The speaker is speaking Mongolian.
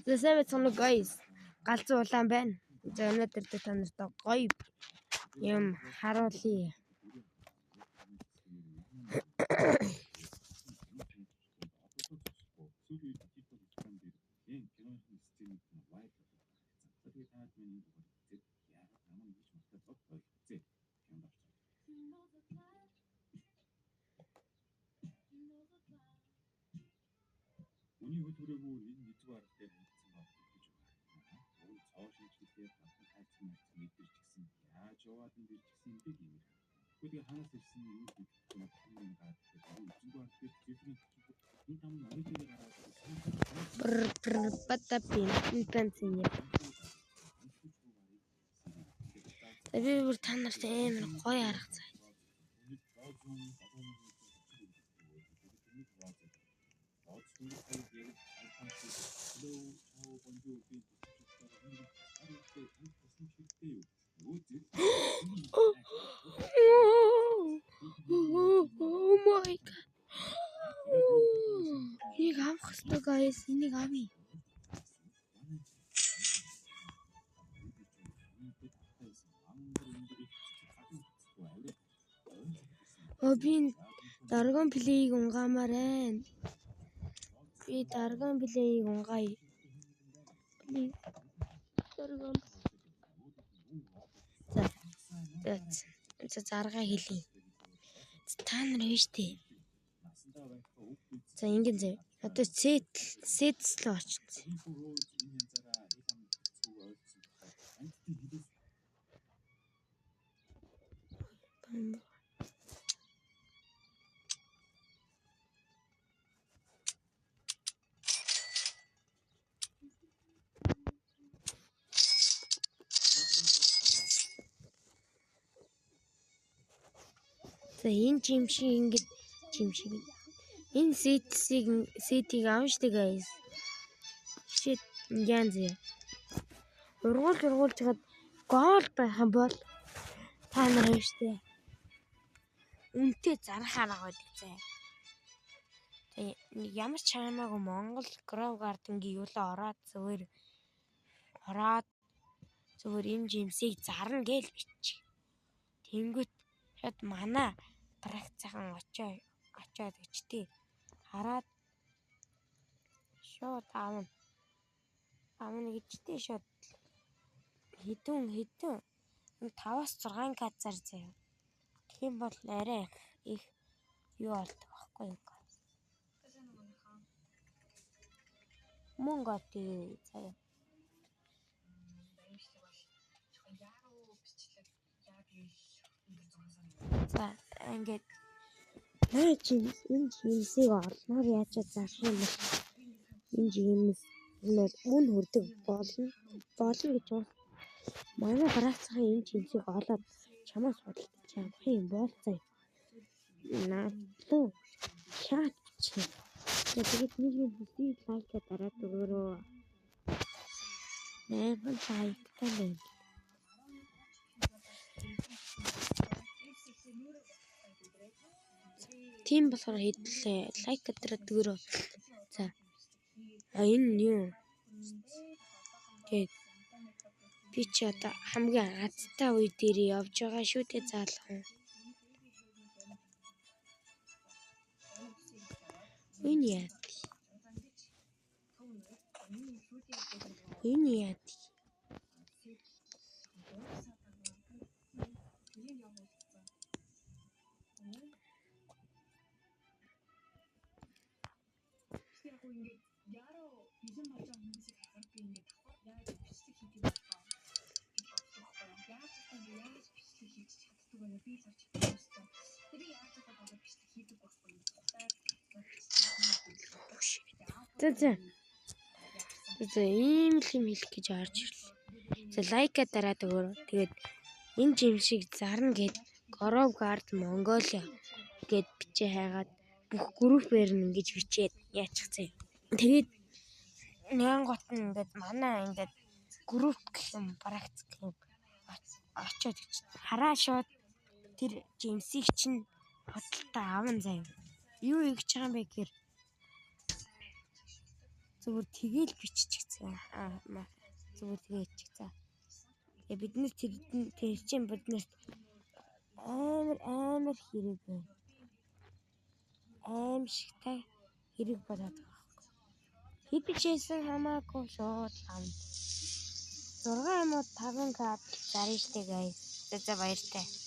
Сайн байна guys. Галзуу улаан байна. За өнөөдөр та нартай гоё юм харуулъя. Үний хөл хүрээгүй энэ нэгдүгээр арга дээр хийсэн баг гэж байна. Уул цоо шинжилгээ батхан хайцсан мэдэрч гисэн яаж яваад нь дэрч гисэн бэ гэмээр. Гэхдээ ханаас ирсэн юу гэдэг юм гараад тэгээд үндсэндээ арга дээр зэврийн энэ там мониторыг гараад Батапин пенсийн. Би бүр та нартай амар гоё арга заа. Oh my god. Энийг авах хэрэгтэй guys. Энийг авъя. Би Dragon Play-г унгаамаар байна. Би Dragon Play-г унгая. Dragon. За заргаа хэлье. Та нар биш дээ. За ингэн зэ. Одоо сетс л очсон. За энэ жимшиг ингэ жимшиг. Энэ сетийг авна штэ guys. Shit янз. Ургуулж хаад гол байх юм бол та нар штэ. Үнтэй зарахаар байгаа дээ. Ямар ч хамаагүй Монгол Grove Garden-гийн юулаа ороод зүгээр энэ жимсийг зарна гээл бич. Тэнгүүт шат мана практикан очоод ичтэй. Хараад шууд амна гэжтэй шууд хитэн 5-6 кацар заяа. Тийм бол арай их юу болдог байхгүй юу? Мөнгө заяа. За ингээд энэ жимсийг орлоор яаж заах юм бэ? Энэ жимс мөн хүрдэг болно гэж байна. Манай практикын энэ жимсийг олоод чамаас худалдаж авах юм бол заяа. Наадлуу шат чи. Тэгээд нэг юм хүсий лайк дараад өгөөрөө. Нэмэн лайктай байна. Тийм болохоор хэдлээ лайк дараад өгөөрөө. За. Энэ юу? Тэгээд би ч одоо хамгийн азтай үе дээр явж байгаа шүү дээ заалхан. Энэ яа. За ийм л юм хэлэх гэж орж ирлээ. За лайка дараад өгөөрэй. Тэгээд энэ жимшиг зарна гэд Grove Garden Mongolia гэд бичээ хайгаад бүх группээр нь ингэж бичээд яачих зэ. Тэгээд нэгэн гот нь ингээд манай ингээд групп гэх юм практик юм очоод гэж хараа шууд тэр жимсийг чинь худалдаа аван заяа. Юу хийж байгаа юм бэ гэхээр зүгээр тэгээл биччихсэн. Зүгээр тэгээ хийчихсэн. Тэгээ бид нар тэр чинь биднэрт амар хэрэг байна. Аимшигтай хэрэг болоод байгаа. Хэд бичээсэн хамаагүй шууд ам 6 юм уу 5 кап зарна штэ guys. За баяртай.